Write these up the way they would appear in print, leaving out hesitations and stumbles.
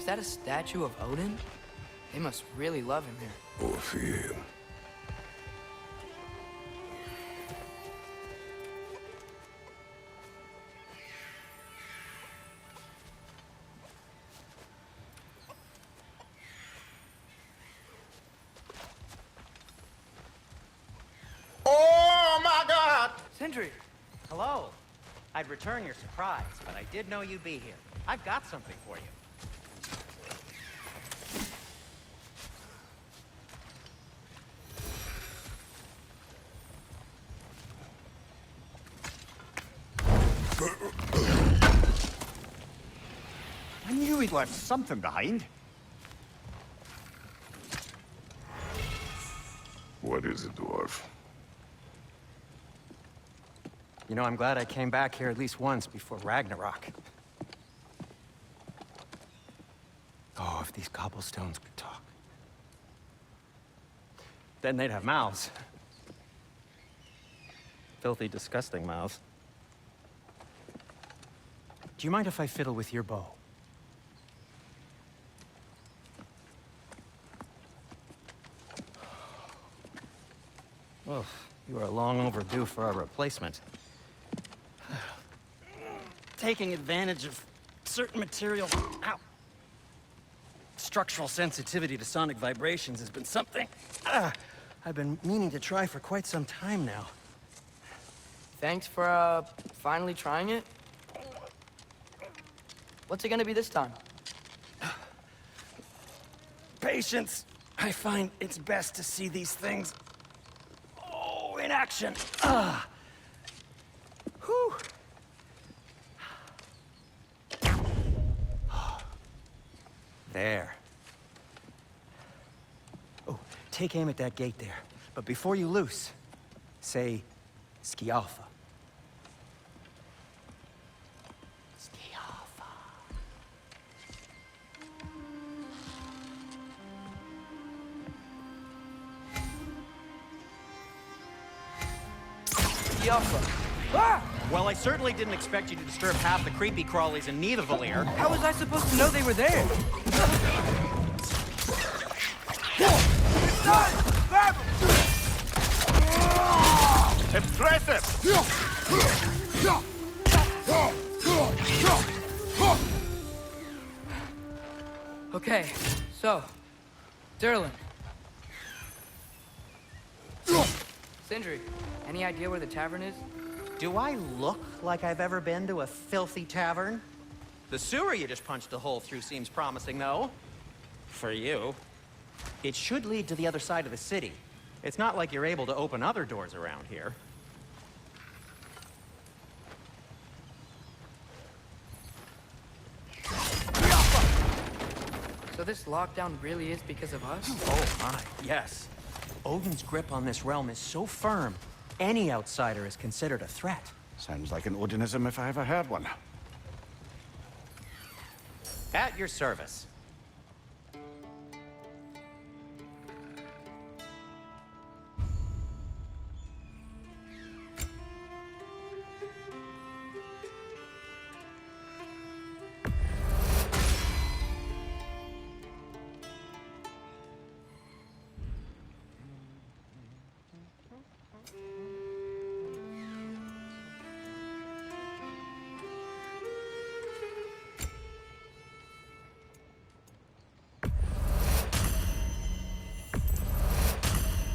Is that a statue of Odin? They must really love him here. Or fear him. Oh my God! Sindri! Hello. I'd return your surprise, but I did know you'd be here. I've got something for you. I knew he'd left something behind. What is it, dwarf? You know, I'm glad I came back here at least once before Ragnarok. Oh, if these cobblestones could talk. Then they'd have mouths. Filthy, disgusting mouths. Do you mind if I fiddle with your bow? Oh, you are long overdue for a replacement. Taking advantage of certain material. Ow. Structural sensitivity to sonic vibrations has been something I've been meaning to try for quite some time now. Thanks for, finally trying it. What's it gonna be this time? Patience. I find it's best to see these things, in action. Whew. There. Oh, take aim at that gate there. But before you loose, say, Skialfa. Skialfa. Skialfa. Ah! Well, I certainly didn't expect you to disturb half the creepy crawlies in Nidavellir. How was I supposed to know they were there? Impressive! Okay, so, Durlin. Sindri, any idea where the tavern is? Do I look like I've ever been to a filthy tavern? The sewer you just punched a hole through seems promising, though. For you. It should lead to the other side of the city. It's not like you're able to open other doors around here. So this lockdown really is because of us? Oh my, yes. Odin's grip on this realm is so firm, any outsider is considered a threat. Sounds like an Odinism if I ever heard one. At your service.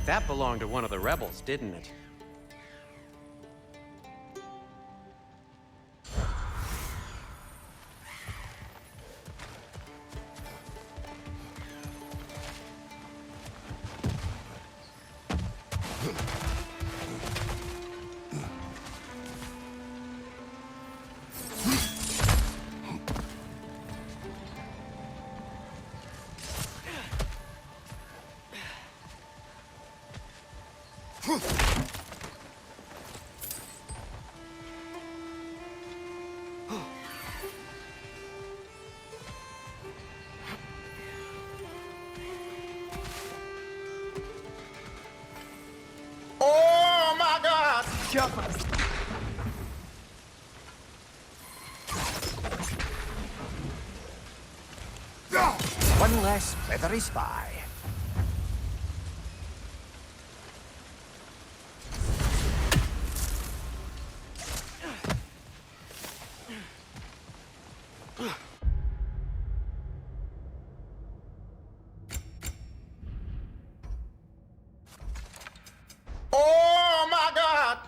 That belonged to one of the rebels, didn't it? Oh my God! Jump! less feathery spy. Oh my God!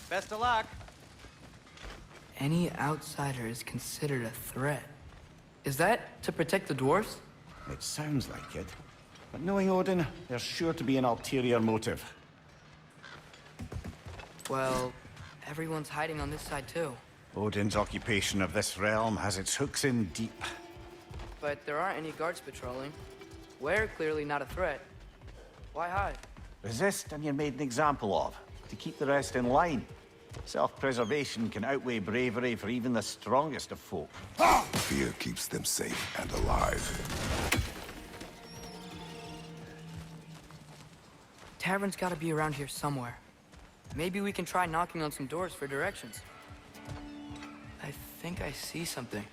Best of luck. Any outsider is considered a threat. Is that to protect the dwarves? It sounds like it. But knowing Odin, there's sure to be an ulterior motive. Well, everyone's hiding on this side too. Odin's occupation of this realm has its hooks in deep. But there aren't any guards patrolling. We're clearly not a threat. Why hide? Resist and you're made an example of, to keep the rest in line. Self-preservation can outweigh bravery for even the strongest of folk. Fear keeps them safe and alive. Tavern's gotta be around here somewhere. Maybe we can try knocking on some doors for directions. I think I see something.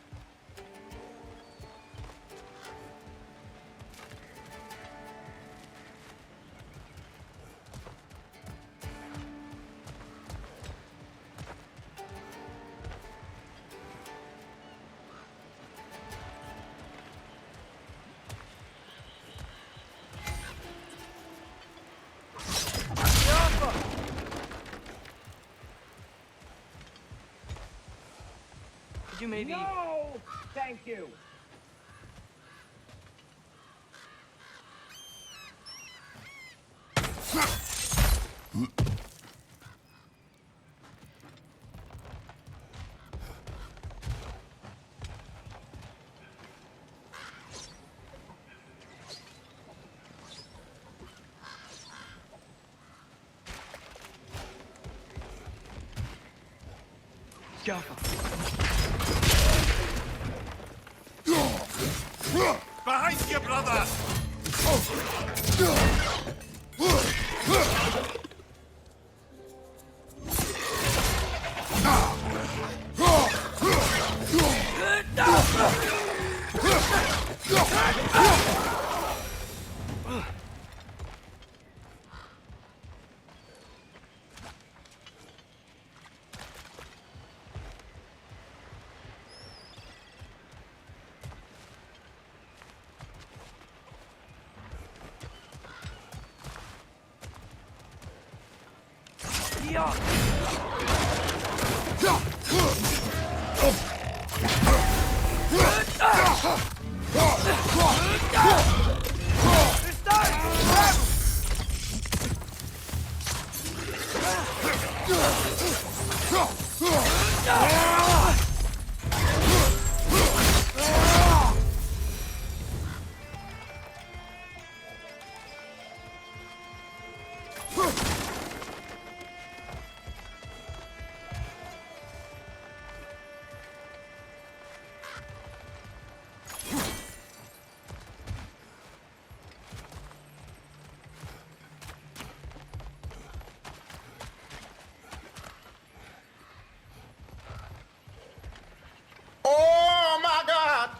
Could you maybe... No! Thank you! Behind you, brother! Oh my God!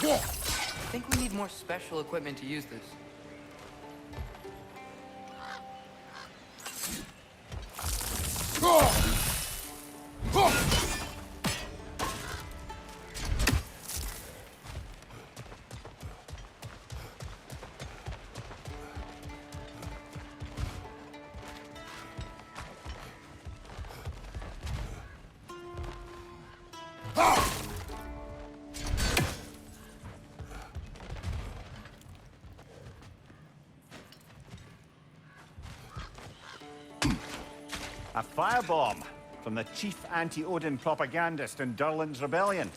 I think we need more special equipment to use this. A firebomb from the chief anti-Odin propagandist in Durlin's rebellion.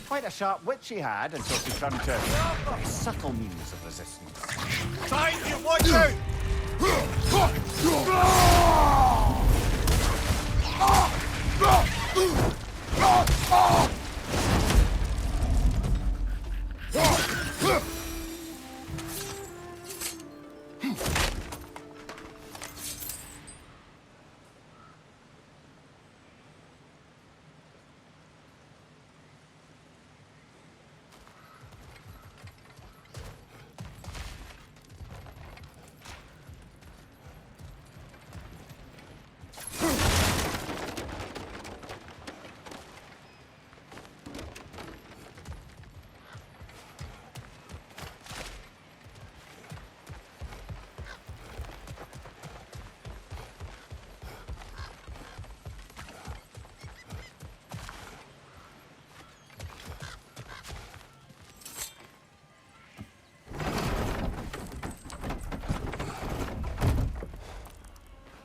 Quite a sharp wit she had until she turned to very subtle means of resistance. Behind you, watch out!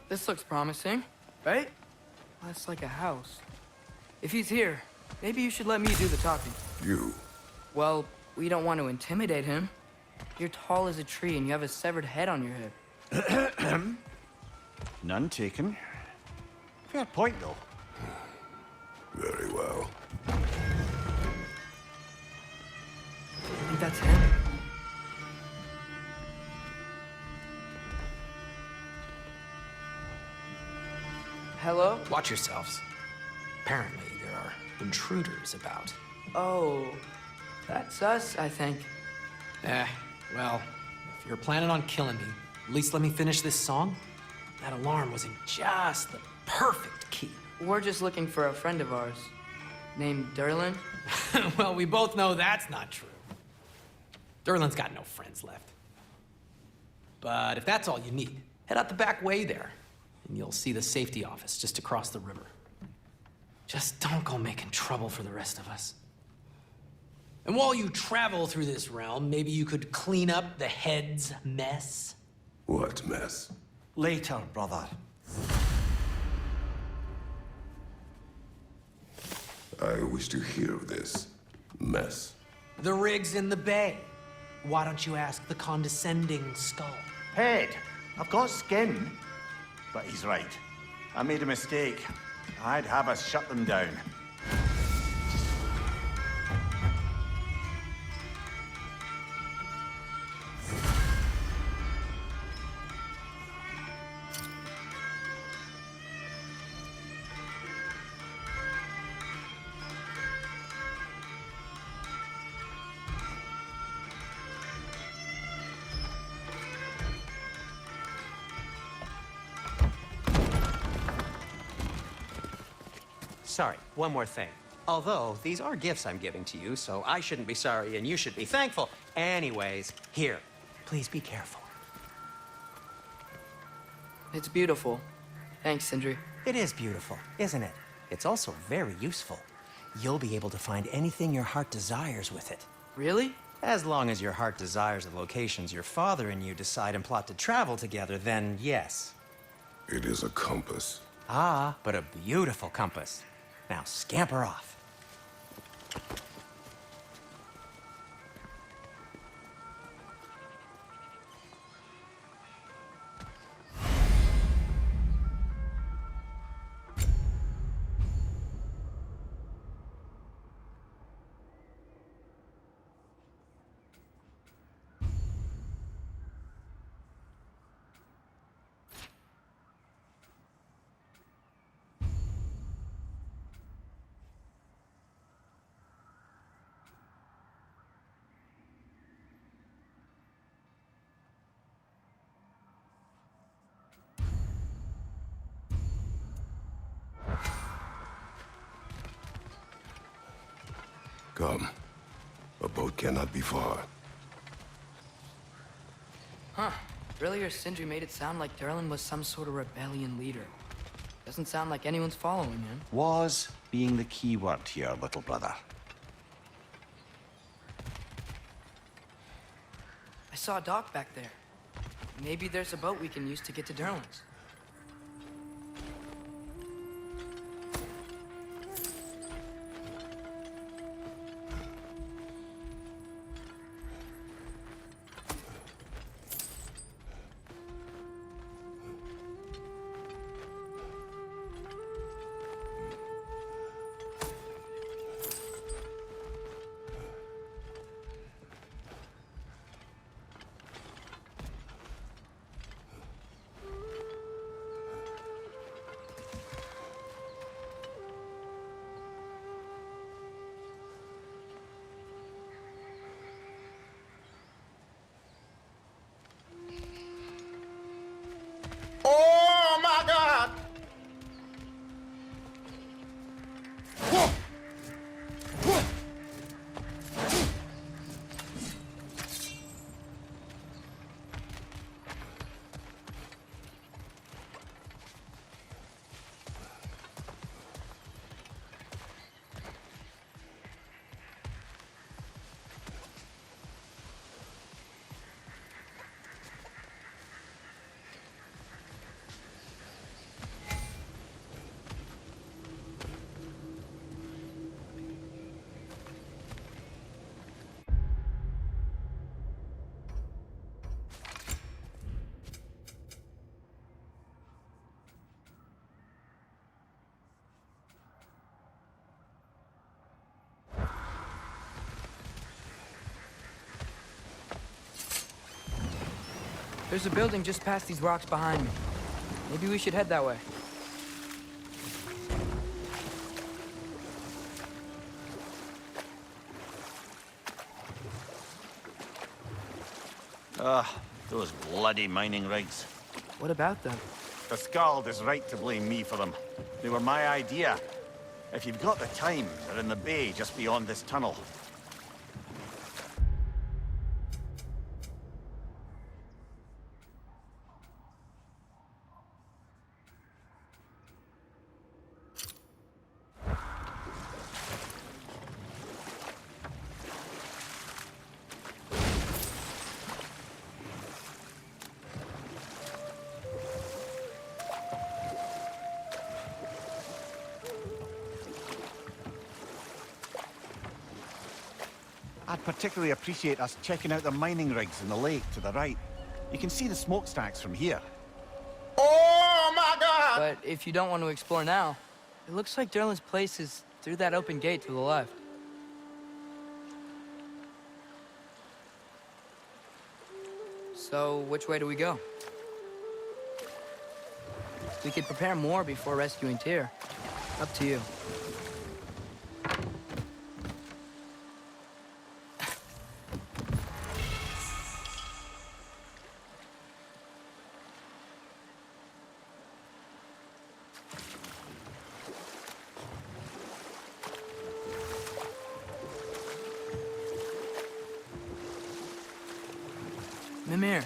This looks promising, right? That's like a house. If he's here, maybe you should let me do the talking. You. Well, we don't want to intimidate him. You're tall as a tree and you have a severed head on your head. None taken. Fair point, though. Very well. I think that's him. Hello? Watch yourselves. Apparently, there are intruders about. Oh, that's us, I think. Well, if you're planning on killing me, at least let me finish this song. That alarm was in just the perfect key. We're just looking for a friend of ours named Durlin. Well, we both know that's not true. Durlin's got no friends left. But if that's all you need, head out the back way there, and you'll see the safety office just across the river. Just don't go making trouble for the rest of us. And while you travel through this realm, maybe you could clean up the head's mess? What mess? Later, brother. I wish to hear this mess. The rig's in the bay. Why don't you ask the condescending skull? Head, I've got skin. But he's right. I made a mistake. I'd have us shut them down. Sorry, one more thing. Although, these are gifts I'm giving to you, so I shouldn't be sorry and you should be thankful. Anyways, here, please be careful. It's beautiful. Thanks, Sindri. It is beautiful, isn't it? It's also very useful. You'll be able to find anything your heart desires with it. Really? As long as your heart desires the locations your father and you decide and plot to travel together, then yes. It is a compass. Ah, but a beautiful compass. Now scamper off. Come. A boat cannot be far. Huh. Earlier, Sindri made it sound like Durlin was some sort of rebellion leader. Doesn't sound like anyone's following him. Was being the key word here, little brother. I saw a dock back there. Maybe there's a boat we can use to get to Durlin's. There's a building just past these rocks behind me. Maybe we should head that way. Those bloody mining rigs. What about them? The Skald is right to blame me for them. They were my idea. If you've got the time, they're in the bay just beyond this tunnel. I'd particularly appreciate us checking out the mining rigs in the lake to the right. You can see the smokestacks from here. Oh my God! But if you don't want to explore now, it looks like Derlin's place is through that open gate to the left. So, which way do we go? We could prepare more before rescuing Tyr. Up to you. Mimir,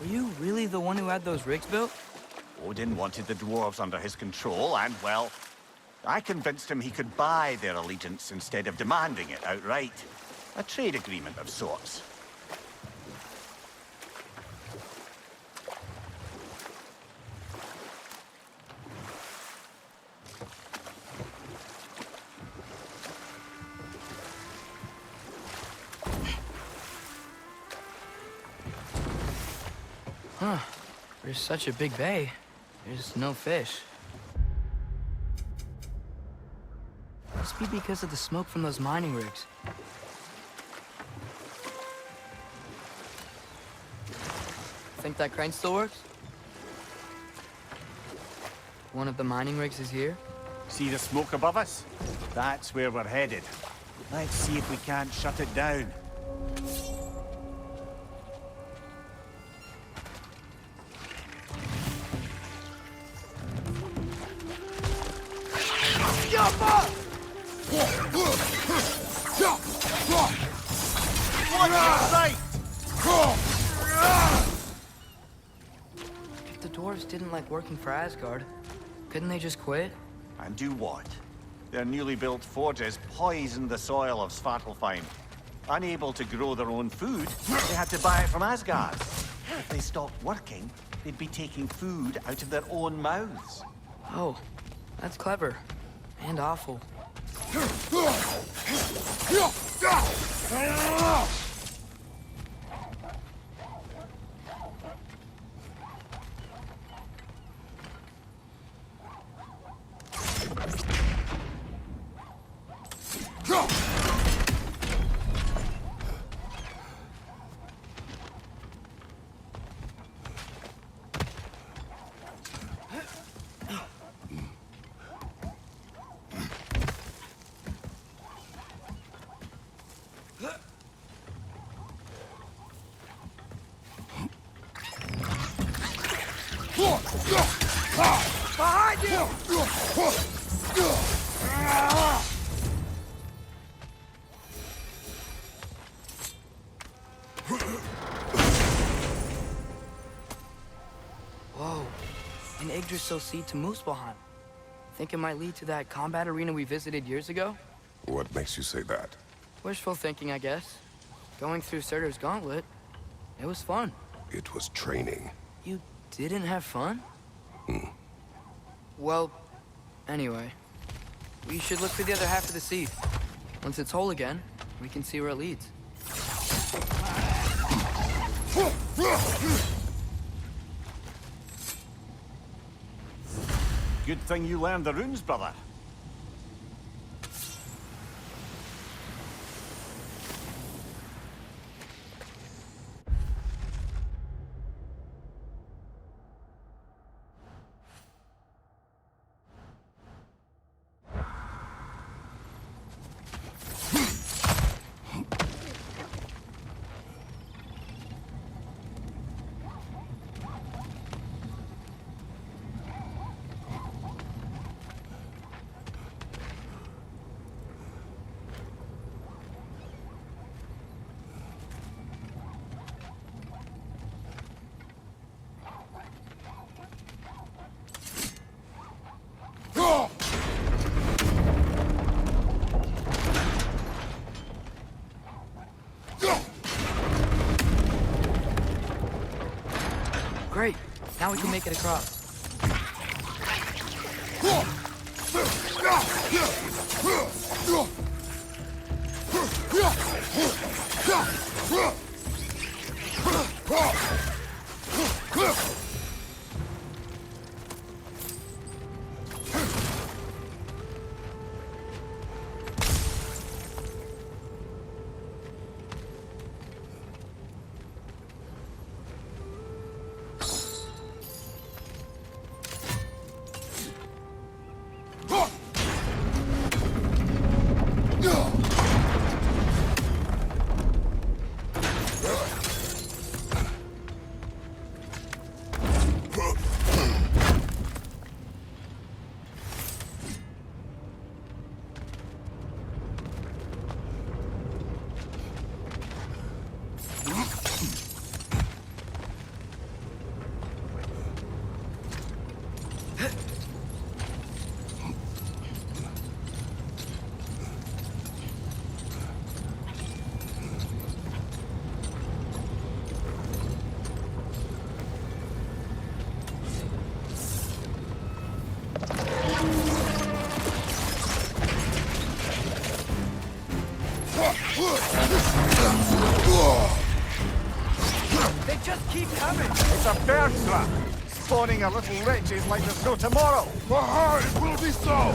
were you really the one who had those rigs built? Odin wanted the dwarves under his control, and, well, I convinced him he could buy their allegiance instead of demanding it outright. A trade agreement of sorts. Huh. There's such a big bay. There's no fish. Must be because of the smoke from those mining rigs. Think that crane still works? One of the mining rigs is here? See the smoke above us? That's where we're headed. Let's see if we can't shut it down. If the dwarves didn't like working for Asgard, couldn't they just quit? And do what? Their newly built forges poisoned the soil of Svartalfheim. Unable to grow their own food, they had to buy it from Asgard. If they stopped working, they'd be taking food out of their own mouths. Oh, that's clever. And awful. Behind you! Whoa, an Yggdrasil seed to Muspelheim. Think it might lead to that combat arena we visited years ago? What makes you say that? Wishful thinking, I guess. Going through Surtur's gauntlet, it was fun. It was training. You didn't have fun? Well, anyway, we should look for the other half of the seed. Once it's whole again, we can see where it leads. Good thing you learned the runes, brother. Now we can make it across. They just keep coming. It's a bear trap. Spawning a little wretches like there's no tomorrow. It will be so!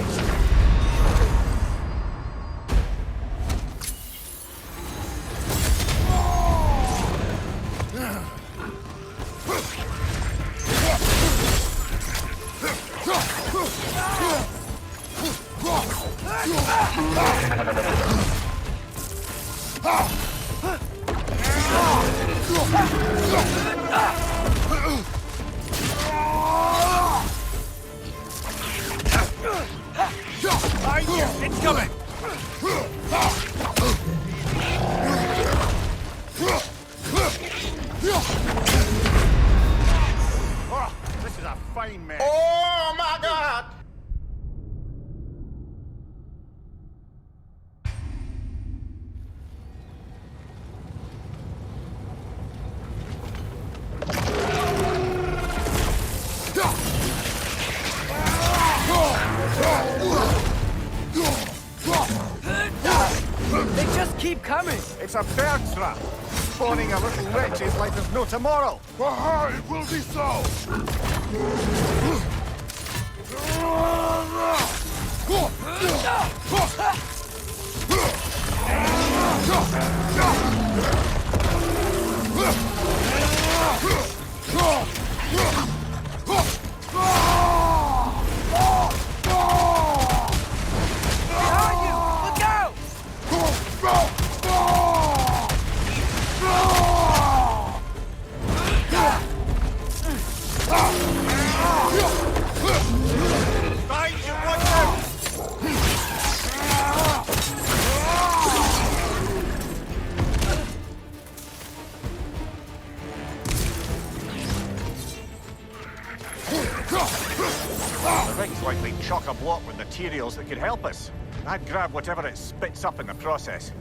It's coming! Oh, this is a fine mess. Oh my God! They just keep coming. It's a bear trap. Spawning a little wretches like there's no tomorrow. It will be so! Behind you! Look out! Find you, watch out! The rig's likely chock-a-block with materials that could help us. I'd grab whatever it spits up in the process.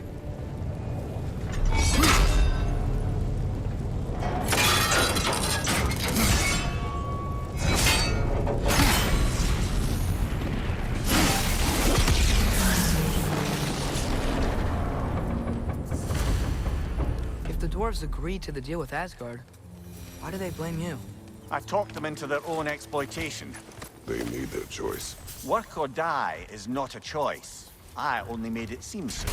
If the dwarves agreed to the deal with Asgard, why do they blame you? I talked them into their own exploitation. They made their choice. Work or die is not a choice. I only made it seem so.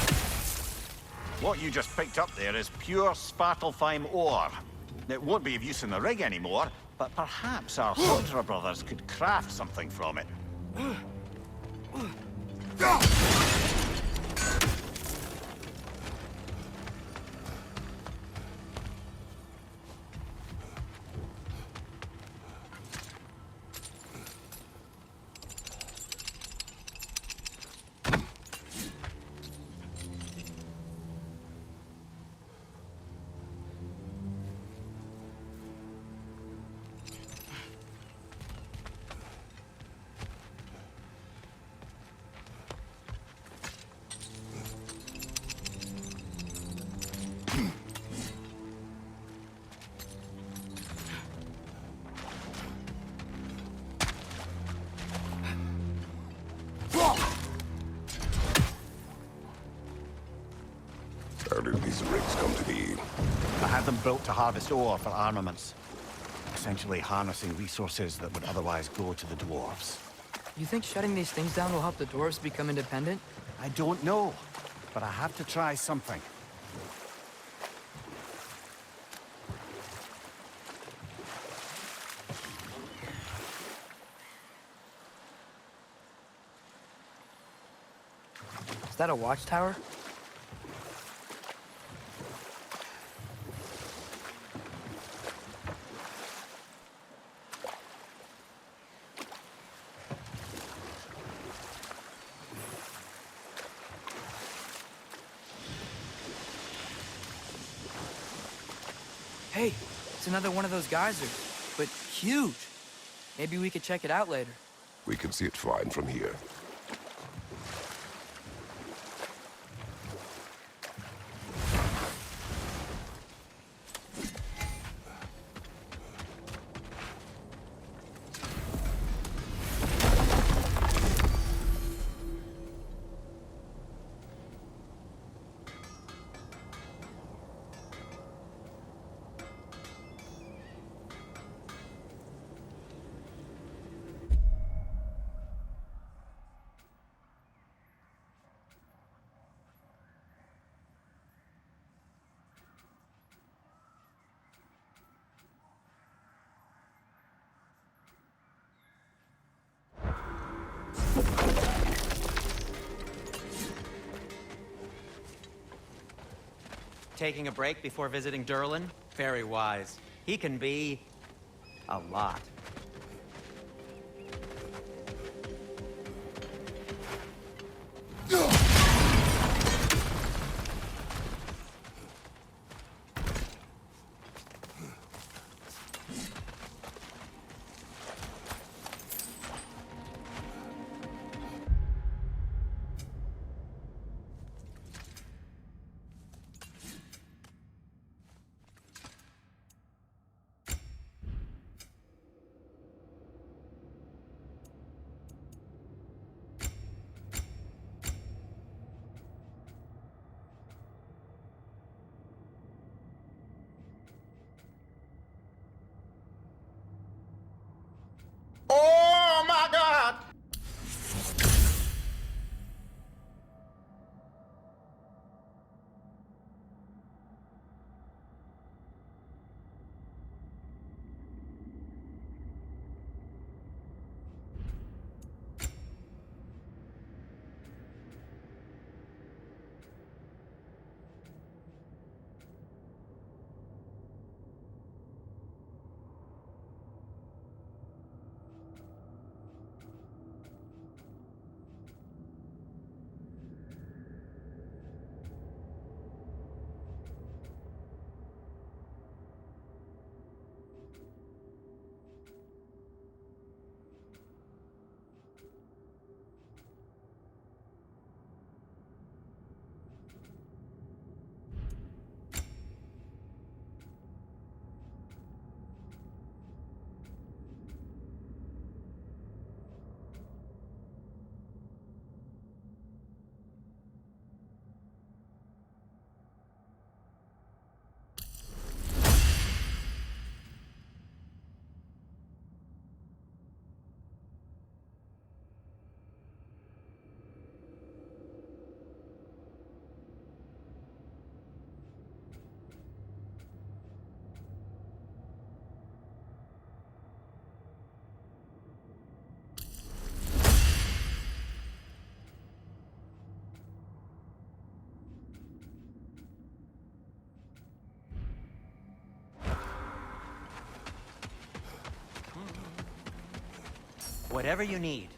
What you just picked up there is pure Svartalfheim ore. It won't be of use in the rig anymore, but perhaps our Hunter brothers could craft something from it. do these rigs come to be? I had them built to harvest ore for armaments. Essentially harnessing resources that would otherwise go to the dwarves. You think shutting these things down will help the dwarves become independent? I don't know, but I have to try something. Is that a watchtower? Hey, it's another one of those geysers, but huge. Maybe we could check it out later. We can see it fine from here. Taking a break before visiting Durlin? Very wise. He can be... a lot. Oh my god! Whatever you need.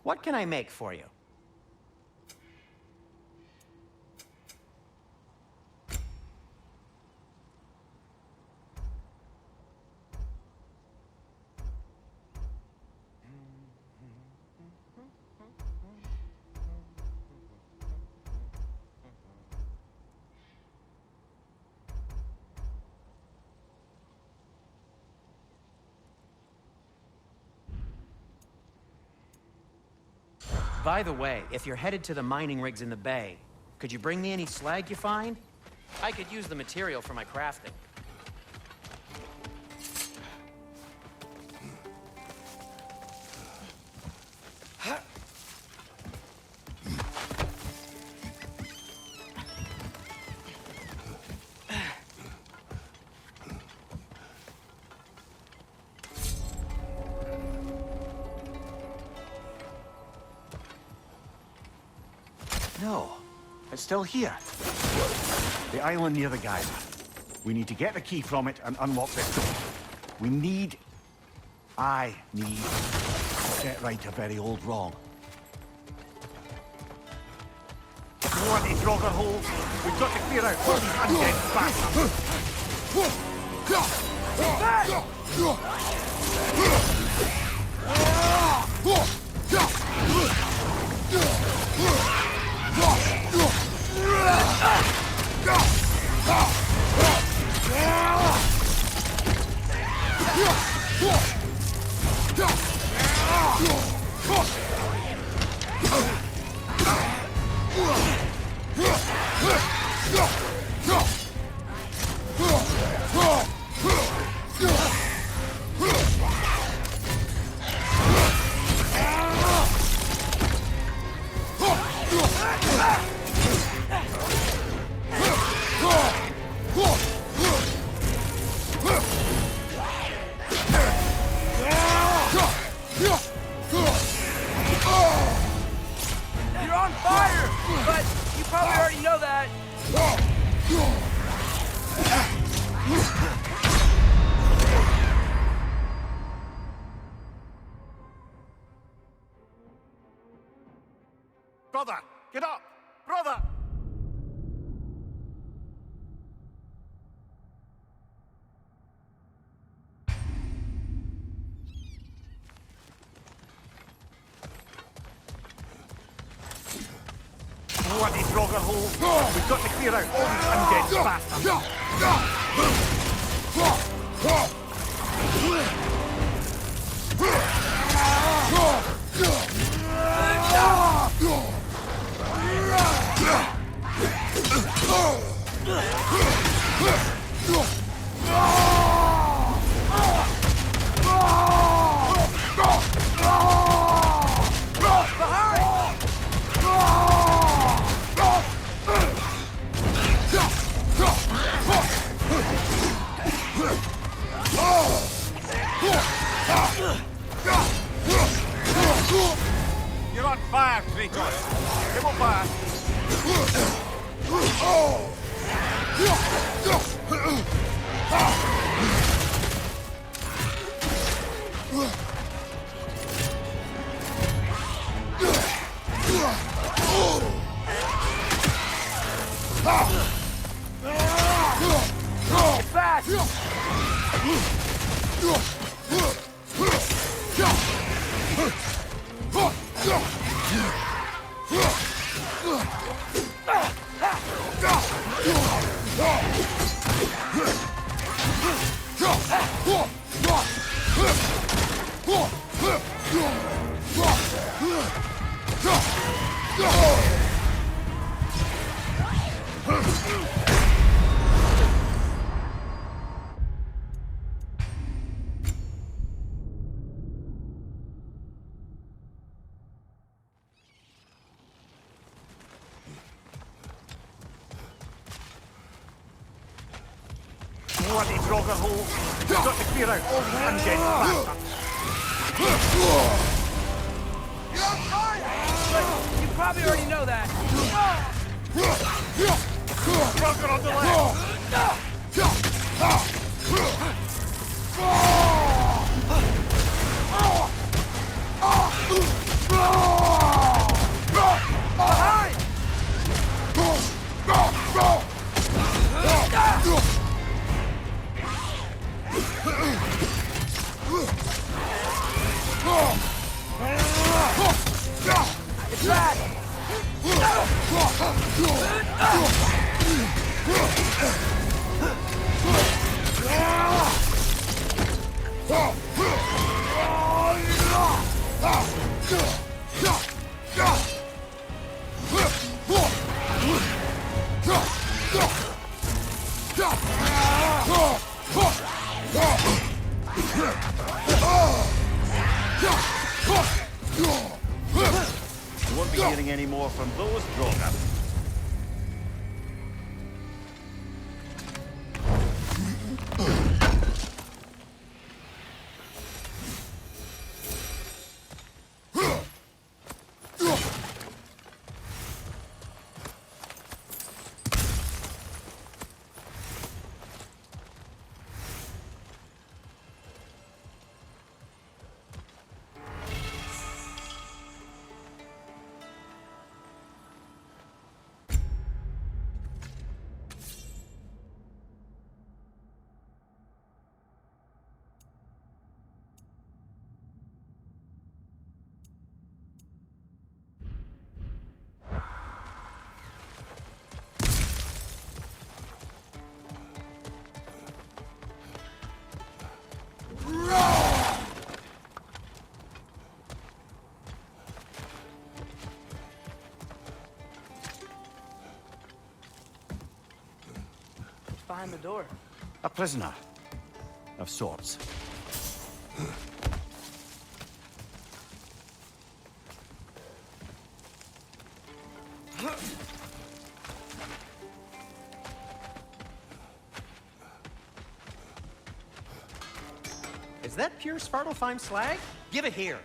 What can I make for you? By the way, if you're headed to the mining rigs in the bay, could you bring me any slag you find? I could use the material for my crafting. No, it's still here. The island near the geyser. We need to get the key from it and unlock this door. I need to set right a very old wrong. Bloody Draugr holes! We've got to clear out all these undead You're on fire! But you probably already know that. Brother, get up! Brother! Bloody Draugr hole! We've got to clear out all these undead bastards! You're on fire, Kratos! Come on back! Fast! Bloody Draugr hole! We've got to clear out all these undead bastards! You're on fire! But you probably already know that. Draugr on the left! Oh! You won't be hearing any more from those Drogon. Behind the door. A prisoner. Of sorts. Is that pure Svartalfheim slag? Give it here.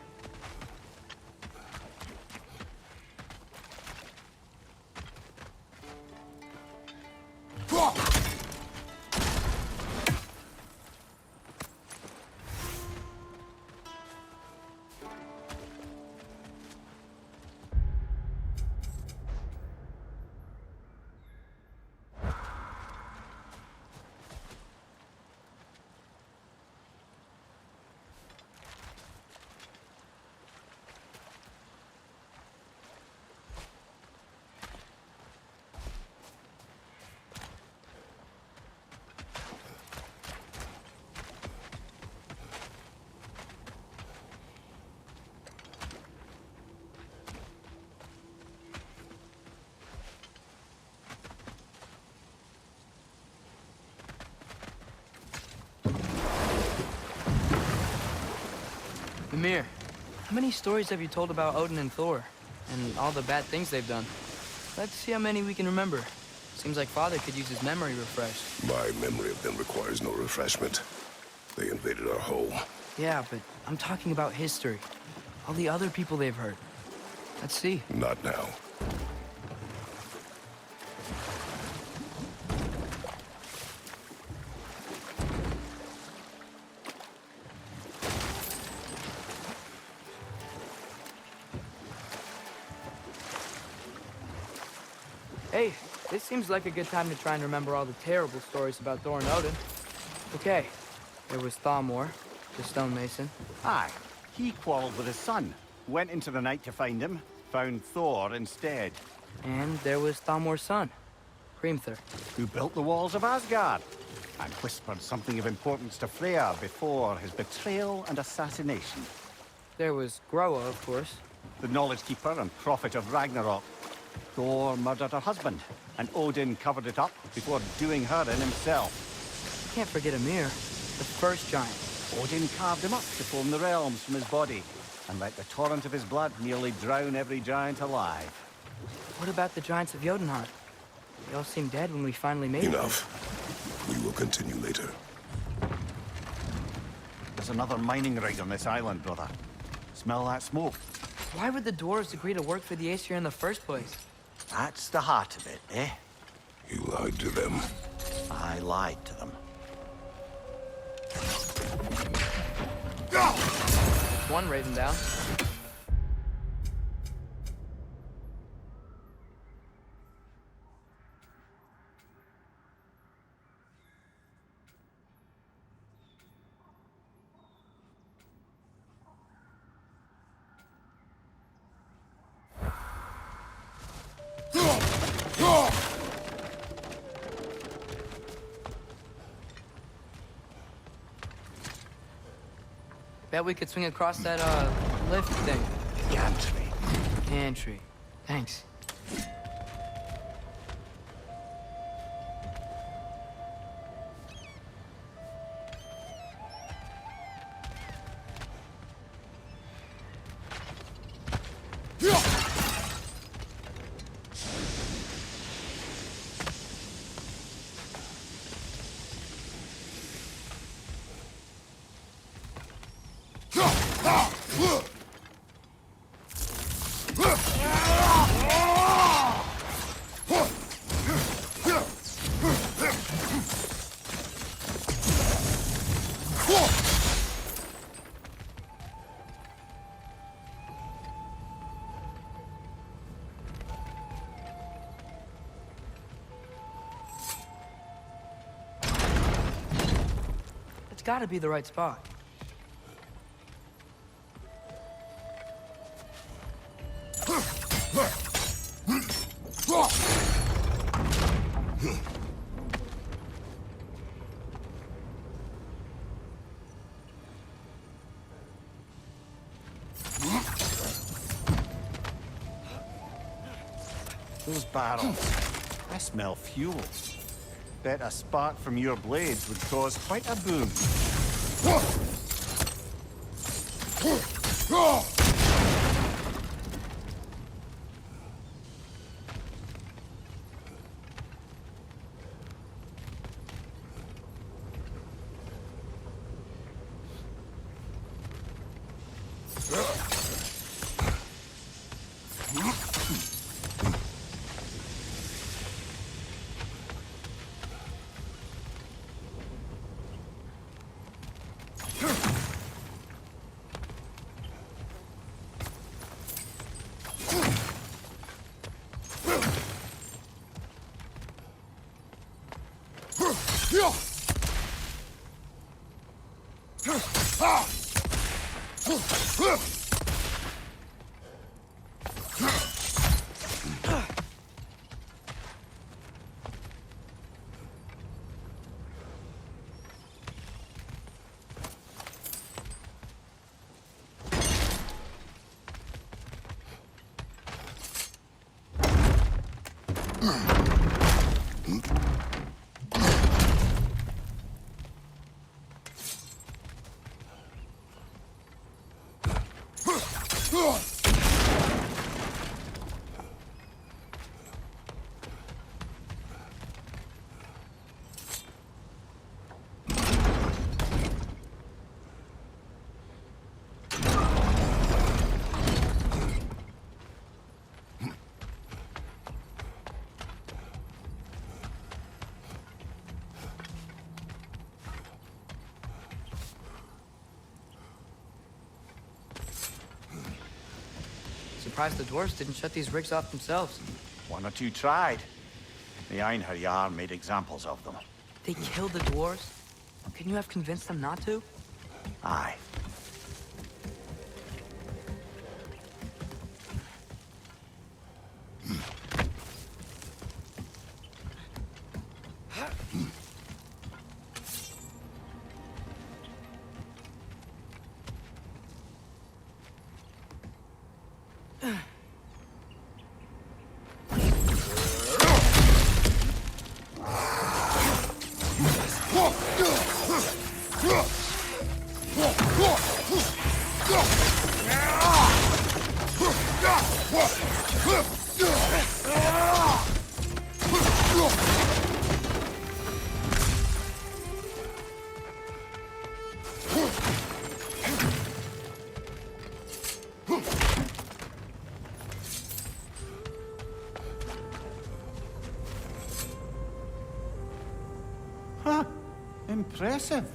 Mimir, how many stories have you told about Odin and Thor? And all the bad things they've done? Let's see how many we can remember. Seems like Father could use his memory refreshed. My memory of them requires no refreshment. They invaded our home. Yeah, but I'm talking about history. All the other people they've hurt. Let's see. Not now. Hey, this seems like a good time to try and remember all the terrible stories about Thor and Odin. Okay, there was Thalmor, the stonemason. Aye, he quarreled with his son. Went into the night to find him. Found Thor instead. And there was Thalmor's son, Hrimthur. Who built the walls of Asgard. And whispered something of importance to Freya before his betrayal and assassination. There was Groa, of course. The knowledge keeper and prophet of Ragnarok. Thor murdered her husband, and Odin covered it up before doing her in himself. Can't forget Ymir, the first giant. Odin carved him up to form the realms from his body, and let the torrent of his blood nearly drown every giant alive. What about the giants of Jotunheim? They all seemed dead when we finally made it. Enough. We will continue later. There's another mining rig on this island, brother. Smell that smoke? Why would the dwarves agree to work for the Aesir in the first place? That's the heart of it, eh? You lied to them. I lied to them. One raven down. Bet we could swing across that, lift thing. Gantry. Gantry. Thanks. It's gotta be the right spot. Those barrels. I smell fuel. Bet a spark from your blades would cause quite a boom. Surprised the dwarves didn't shut these rigs off themselves. One or two tried. The Einherjar made examples of them. They killed the dwarves? Couldn't you have convinced them not to? Aye. Huh. Impressive.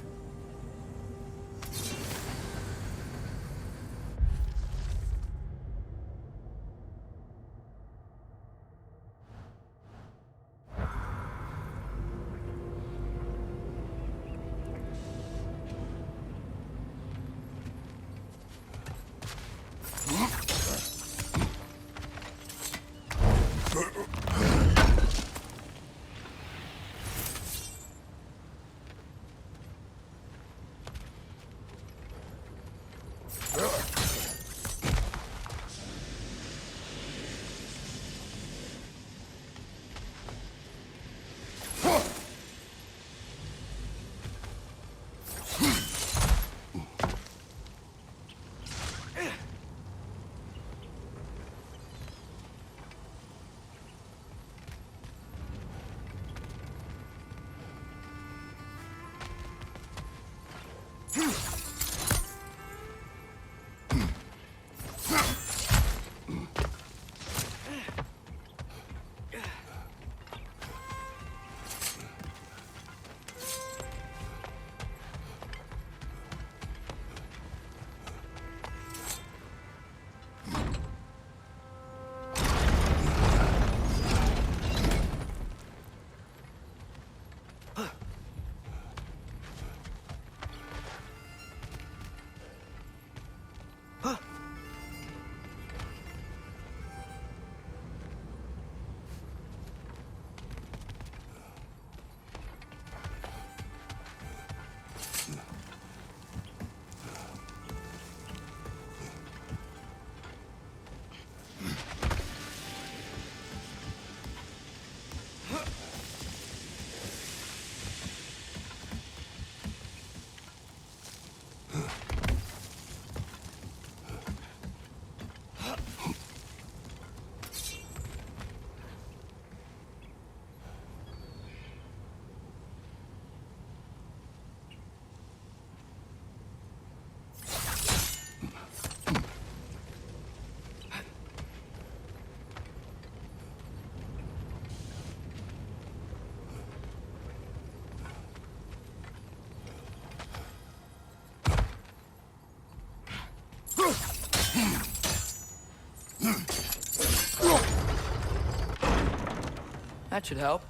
That should help.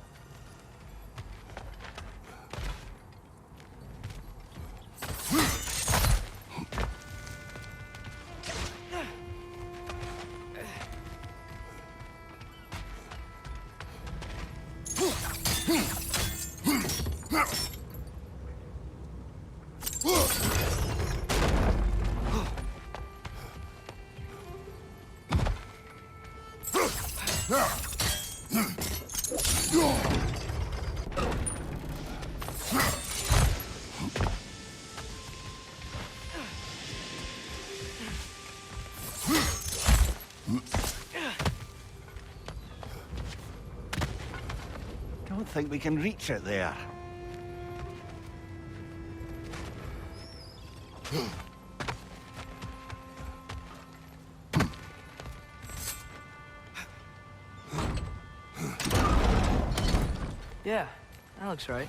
Don't think we can reach it there. Yeah, that looks right.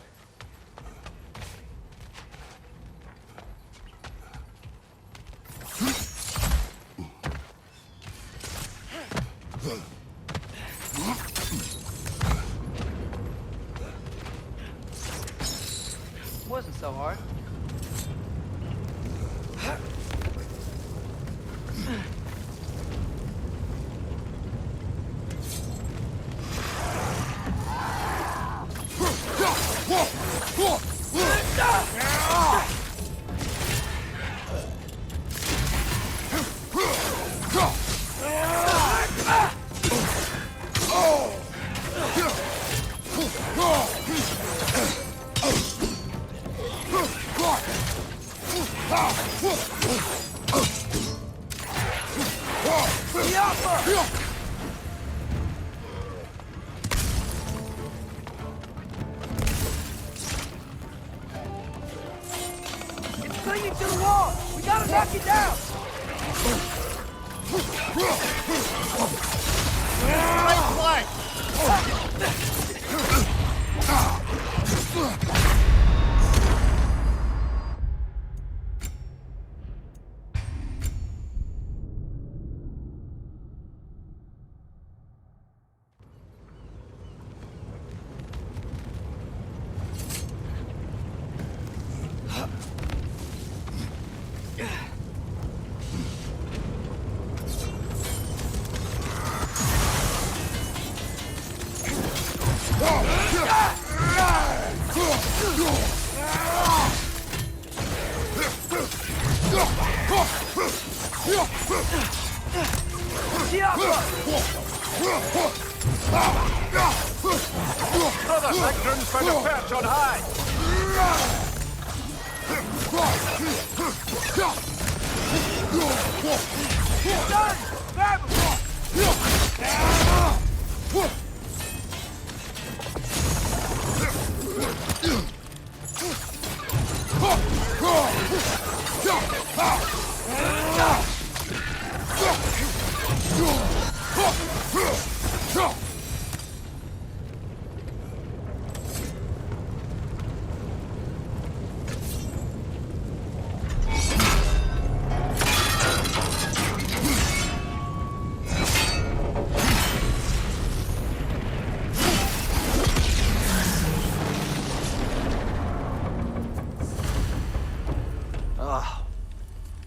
Wasn't so hard. It's clinging to the wall! We gotta knock it down! Right flank! Brother, Vectron's found a perch on high! Done! Grab him!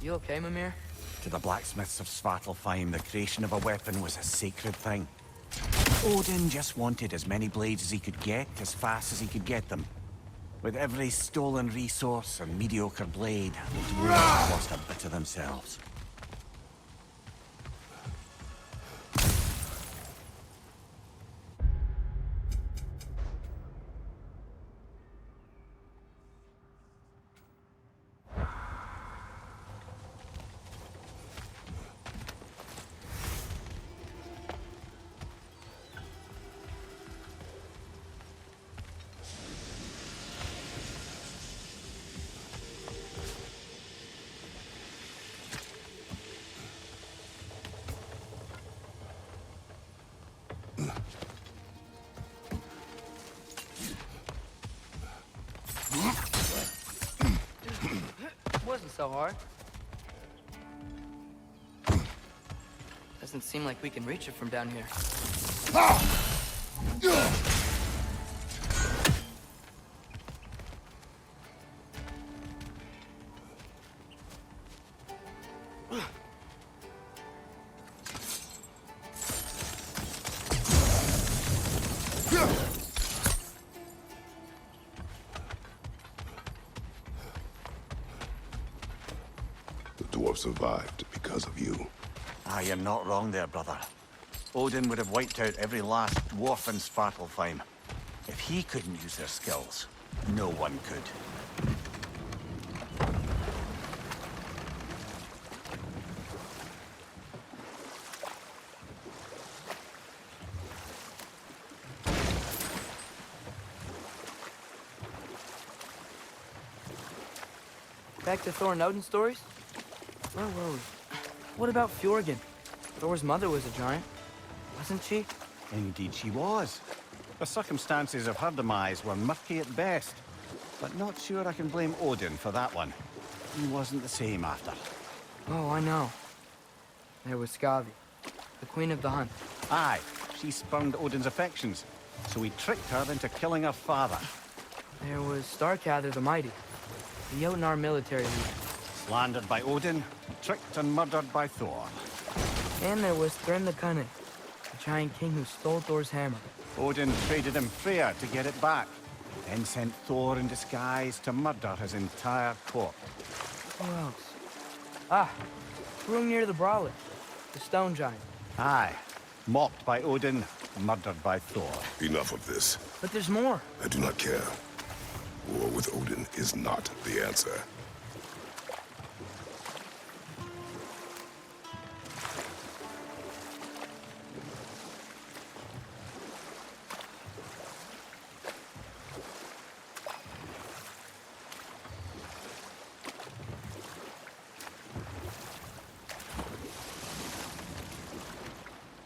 You okay, Mimir? To the blacksmiths of Svartalfheim, the creation of a weapon was a sacred thing. Odin just wanted as many blades as he could get, as fast as he could get them. With every stolen resource and mediocre blade, the dwarves lost a bit of themselves. so hard? Doesn't seem like we can reach it from down here. The dwarf survived because of you. Ah, you're not wrong there, brother. Odin would have wiped out every last dwarf in Svartalfheim. If he couldn't use their skills, no one could. Back to Thor and Odin stories? Where were we? What about Fjorgen? Thor's mother was a giant, wasn't she? Indeed she was. The circumstances of her demise were murky at best, but not sure I can blame Odin for that one. He wasn't the same after. Oh, I know. There was Skavi, the queen of the hunt. Aye, she spurned Odin's affections, so he tricked her into killing her father. There was Starkather the Mighty, the Jotnar military leader. Slandered by Odin, tricked and murdered by Thor. And there was Thrym the Cunning, the giant king who stole Thor's hammer. Odin traded him Freya to get it back, then sent Thor in disguise to murder his entire court. Who else? Ah, Hrungnir the Brawler, the stone giant. Aye, mocked by Odin, murdered by Thor. Enough of this. But there's more. I do not care. War with Odin is not the answer.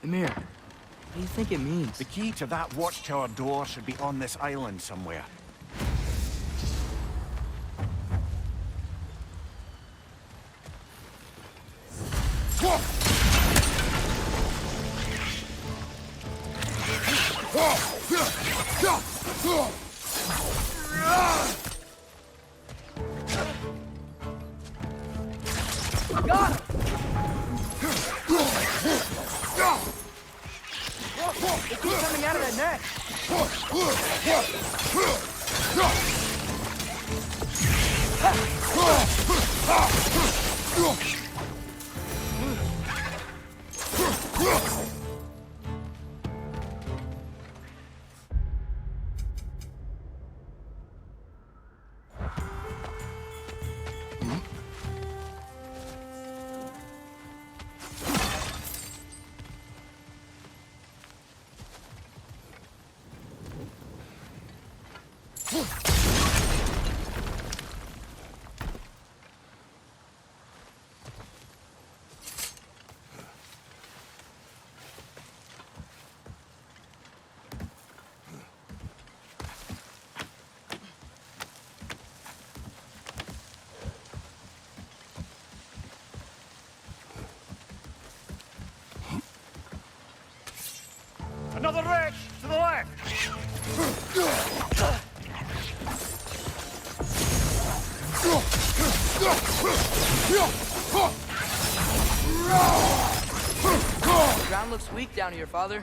Ymir, what do you think it means? The key to that watchtower door should be on this island somewhere. Got him! They keep coming out of that neck. Another wreck to the left! The ground looks weak down here, Father.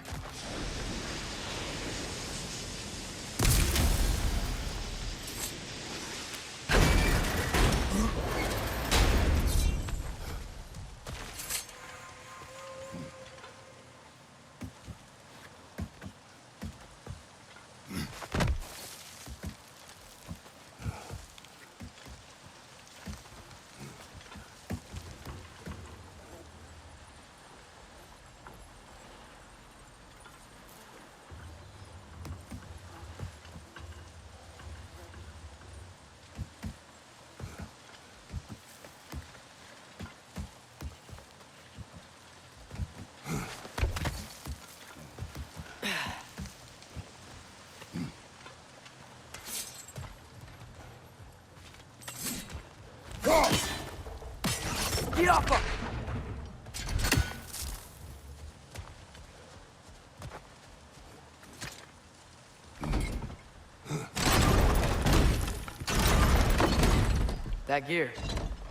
That gear.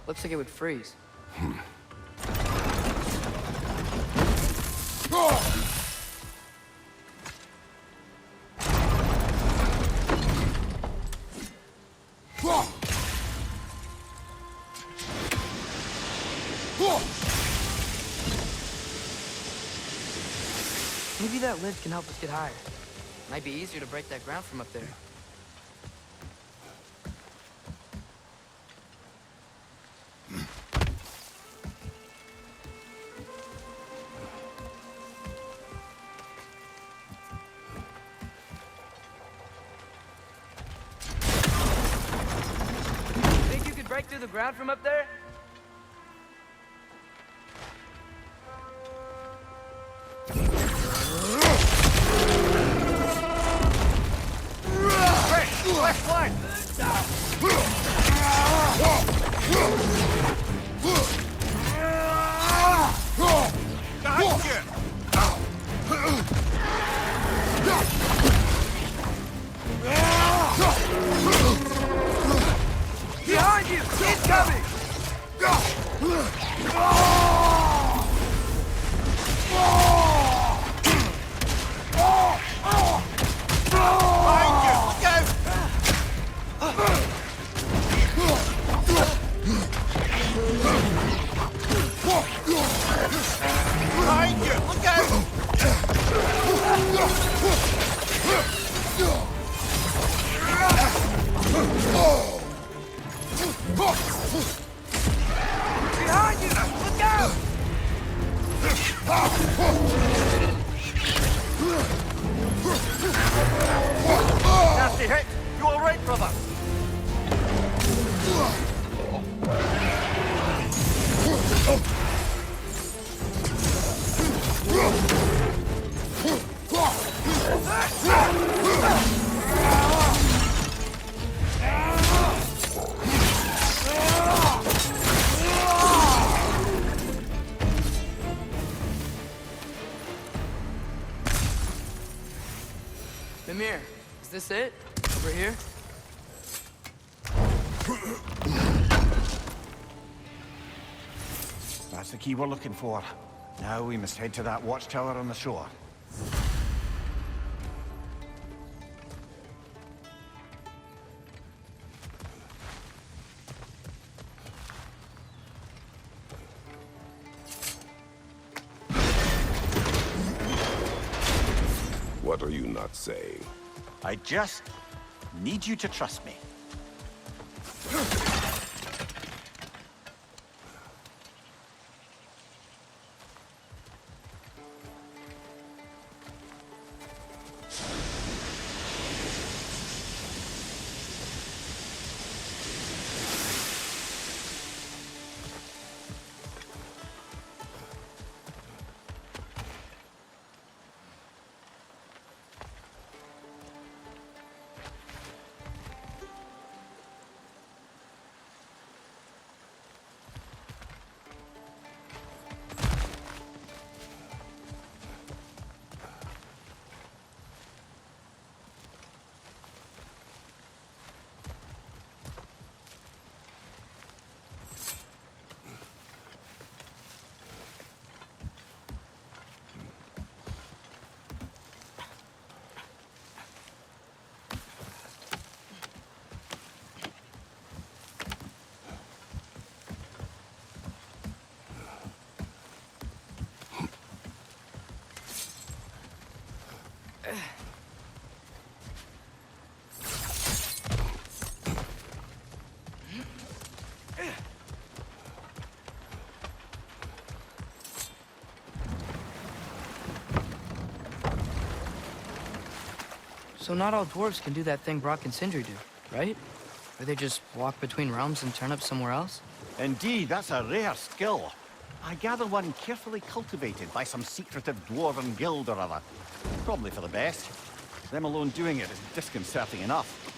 Looks like it would freeze. Maybe that lift can help us get higher. Might be easier to break that ground from up there. Think you could break through the ground from up there? Left flank! Behind you! Incoming! Behind you! Look out! Nasty hit! You all right, brother? Mimir, is this it? Over here? That's the key we're looking for. Now we must head to that watchtower on the shore. What are you not saying? I just need you to trust me. So not all dwarves can do that thing Brock and Sindri do, right? Or they just walk between realms and turn up somewhere else? Indeed, that's a rare skill. I gather one carefully cultivated by some secretive dwarven guild or other. Probably for the best. Them alone doing it is disconcerting enough.